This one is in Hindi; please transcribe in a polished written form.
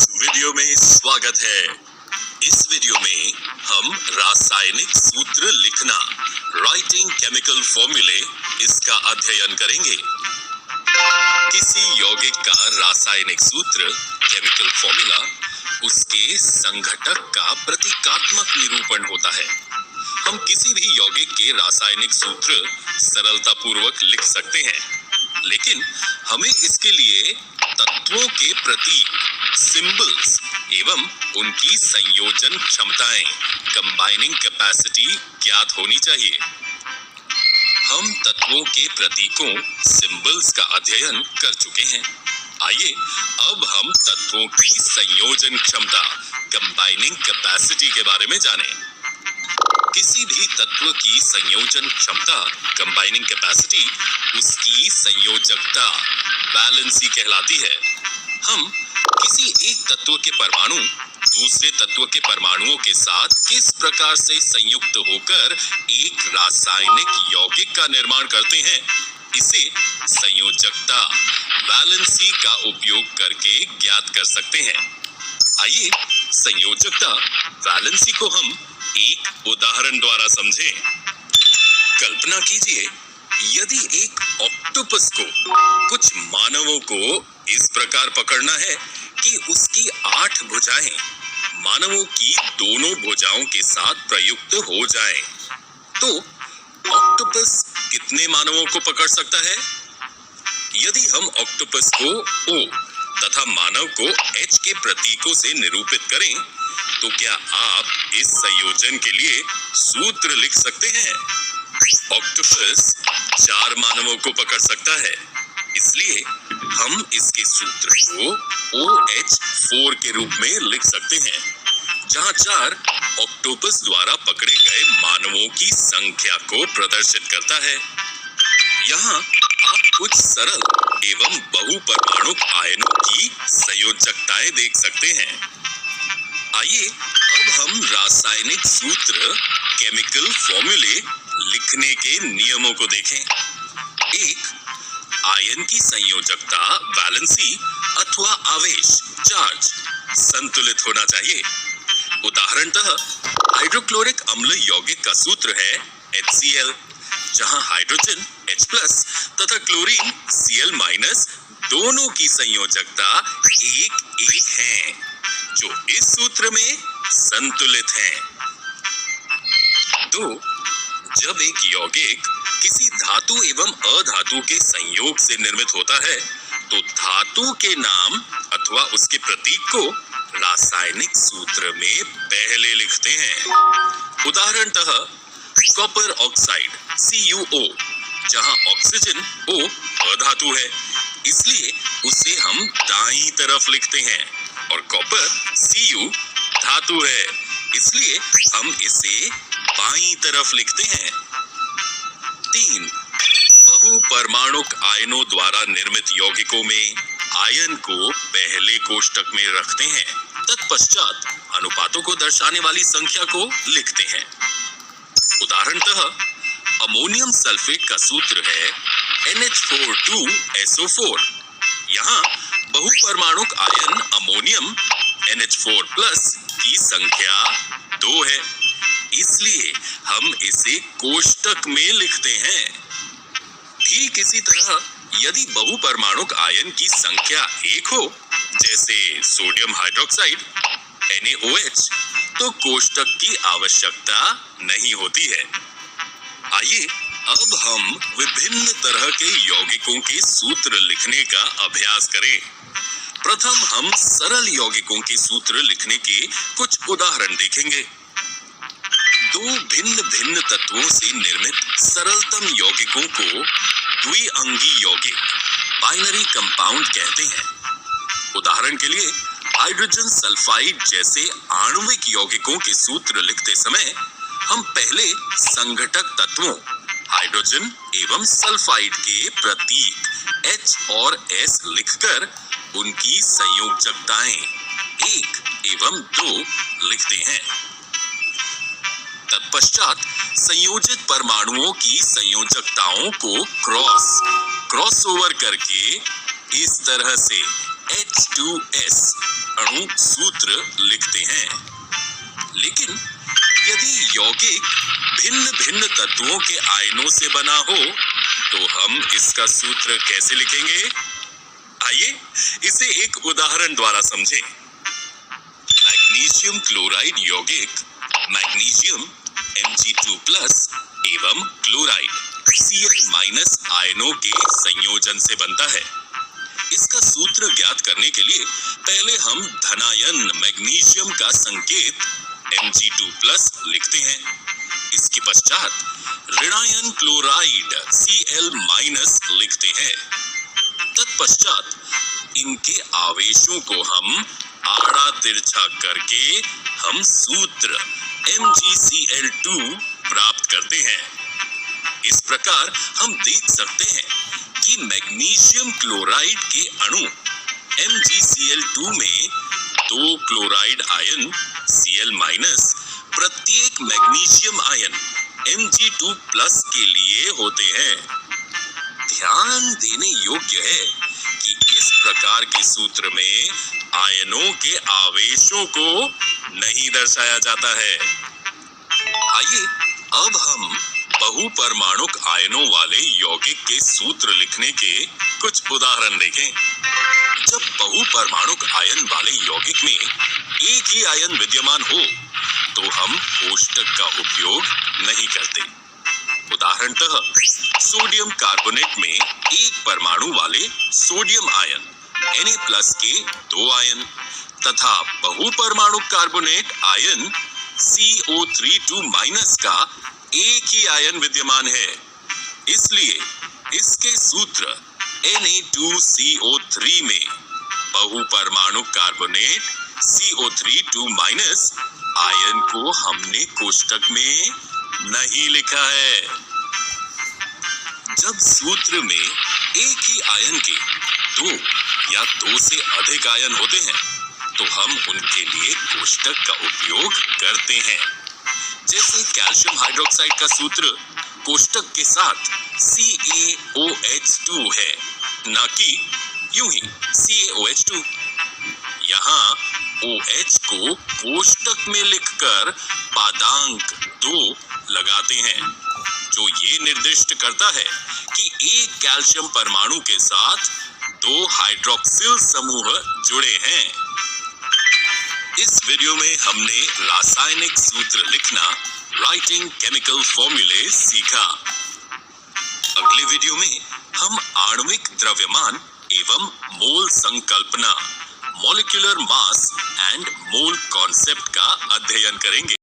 वीडियो में स्वागत है। इस वीडियो में हम रासायनिक सूत्र लिखना, राइटिंग केमिकल फॉर्मूले, इसका अध्ययन करेंगे। किसी यौगिक का रासायनिक सूत्र, केमिकल फॉर्मूला, उसके संघटक का प्रतीकात्मक निरूपण होता है। हम किसी भी यौगिक के रासायनिक सूत्र सरलतापूर्वक लिख सकते हैं, लेकिन हमें इसके लिए तत्वों के प्रतीक, सिंबल्स एवं उनकी संयोजन क्षमताएं, कंबाइनिंग कैपेसिटी ज्ञात होनी चाहिए। हम तत्वों के प्रतीकों, सिंबल्स का अध्ययन कर चुके हैं। आइए अब हम तत्वों की संयोजन क्षमता, कंबाइनिंग कैपेसिटी के बारे में जानें। किसी भी तत्व की संयोजन क्षमता, कंबाइनिंग कैपेसिटी, उसकी संयोजकता, वैलेंसी कहलाती है। हम किसी एक तत्व के परमाणु दूसरे तत्व के परमाणुओं के साथ किस प्रकार से संयुक्त होकर एक रासायनिक यौगिक का निर्माण करते हैं, इसे संयोजकता, वैलेंसी का उपयोग करके ज्ञात कर सकते हैं। आइए संयोजकता, वैलेंसी को हम एक उदाहरण द्वारा समझें। कल्पना कीजिए, यदि एक ऑक्टोपस को कुछ मानवों को इस प्रकार पकड़ना है कि उसकी 8 भुजाएं मानवों की दोनों भुजाओं के साथ प्रयुक्त हो जाएं, तो ऑक्टोपस कितने मानवों को पकड़ सकता है? यदि हम ऑक्टोपस को O तथा मानव को H के प्रतीकों से निरूपित करें, तो क्या आप इस संयोजन के लिए सूत्र लिख सकते हैं? ऑक्टोपस 4 मानवों को पकड़ सकता है, इसलिए हम इसके सूत्र को OH4 के रूप में लिख सकते हैं, जहां 4 ऑक्टोपस द्वारा पकड़े गए मानवों की संख्या को प्रदर्शित करता है। यहाँ आप कुछ सरल एवं बहुपरमाणुक आयनों की संयोजकताएं देख सकते हैं। आइए अब हम रासायनिक सूत्र, केमिकल फॉर्मूले लिखने के नियमों को देखें। 1. आयन की संयोजकता, वैलेंसी अथवा आवेश, चार्ज, संतुलित होना चाहिए। उदाहरणतः हाइड्रोक्लोरिक अम्ल यौगिक का सूत्र है HCl, जहां हाइड्रोजन H+ तथा क्लोरीन Cl- दोनों की संयोजकता 1:1 है, जो इस सूत्र में संतुलित है। 2. जब एक यौगिक किसी धातु एवं अधातु के संयोग से निर्मित होता है, तो धातु के नाम अथवा उसके प्रतीक को रासायनिक सूत्र में पहले लिखते हैं। उदाहरणतः कॉपर ऑक्साइड CuO, जहां ऑक्सीजन O अधातु है, इसलिए उसे हम दाईं तरफ लिखते हैं, और कॉपर Cu धातु है, इसलिए हम इसे बाईं तरफ लिखते हैं। 3. बहुपरमाणुक आयनों द्वारा निर्मित यौगिकों में आयन को पहले कोष्टक में रखते हैं, तत्पश्चात अनुपातों को दर्शाने वाली संख्या को लिखते हैं। उदाहरणतः अमोनियम सल्फेट का सूत्र है NH4 यहाँ बहुपरमाणुक आयन अमोनियम NH4+ की संख्या 2 है, इसलिए हम इसे कोष्टक में लिखते हैं। ठीक इसी तरह यदि बहुपरमाणुक आयन की संख्या 1 हो, जैसे सोडियम हाइड्रोक्साइड NaOH, तो कोष्टक की आवश्यकता नहीं होती है। आइए अब हम विभिन्न तरह के यौगिकों के सूत्र लिखने का अभ्यास करें। प्रथम हम सरल यौगिकों के सूत्र लिखने के कुछ उदाहरण देखेंगे। 2 भिन्न तत्वों से निर्मित सरलतम यौगिकों को द्विअंगी यौगिक, बाइनरी कंपाउंड कहते हैं। उदाहरण के लिए हाइड्रोजन सल्फाइड जैसे आणविक यौगिकों के सूत्र लिखते समय हम पहले संघटक तत्वों हाइड्रोजन एवं सल्फाइड के प्रतीक H और S लिखकर उनकी संयोजकताएं 1 एवं 2 लिखते हैं। तत्पश्चात संयोजित परमाणुओं की संयोजकताओं को क्रॉस ओवर करके इस तरह से H2S अणु अणु सूत्र लिखते हैं। लेकिन यदि यौगिक भिन्न भिन्न तत्वों के आयनों से बना हो तो हम इसका सूत्र कैसे लिखेंगे? आइए इसे एक उदाहरण द्वारा समझें। मैग्नीशियम क्लोराइड यौगिक मैग्नीशियम Mg2+ एवं क्लोराइड Cl- आयनों के संयोजन से बनता है। इसका सूत्र ज्ञात करने के लिए पहले हम धनायन मैग्नीशियम का संकेत Mg2+ लिखते हैं। इसके पश्चात ऋणायन क्लोराइड Cl- लिखते हैं। तत्पश्चात इनके आवेशों को हम आड़ा तिरछा करके हम सूत्र MgCl2 प्राप्त करते हैं। इस प्रकार हम देख सकते हैं कि मैग्नीशियम क्लोराइड के अणु MgCl2 में 2 क्लोराइड आयन Cl- प्रत्येक मैग्नीशियम आयन Mg2+ के लिए होते हैं। ध्यान देने योग्य है कि इस प्रकार के सूत्र में आयनों के आवेशों को नहीं दर्शाया जाता है। आइए अब हम बहुपरमाणुक आयनों वाले यौगिक के सूत्र लिखने के कुछ उदाहरण देखें। जब बहुपरमाणुक आयन वाले यौगिक में एक ही आयन विद्यमान हो तो हम कोष्टक का उपयोग नहीं करते। उदाहरणतः सोडियम कार्बोनेट में एक परमाणु वाले सोडियम आयन Na+ के 2 आयन तथा बहुपरमाणुक कार्बोनेट आयन CO3 का एक ही आयन विद्यमान है। इसलिए इसके सूत्र Na2CO3 में बहुपरमाणुक कार्बोनेट CO3 आयन को हमने कोष्टक में नहीं लिखा है। जब सूत्र में एक ही आयन के 2 या 2 से अधिक आयन होते हैं तो हम उनके लिए कोष्टक का उपयोग करते हैं। जैसे कैल्शियम हाइड्रोक्साइड का सूत्र कोष्टक के साथ CaOH2 है, न कि यूं ही CaOH2। यहाँ OH को कोष्टक में लिखकर पादांक 2 लगाते हैं, जो ये निर्दिष्ट करता है कि एक कैल्शियम परमाणु के साथ 2 हाइड्रोक्सिल समूह जुड़े हैं। इस वीडियो में हमने रासायनिक सूत्र लिखना, राइटिंग केमिकल फॉर्मूले सीखा। अगले वीडियो में हम आणविक द्रव्यमान एवं मोल संकल्पना, molecular mass and mole concept का अध्ययन करेंगे।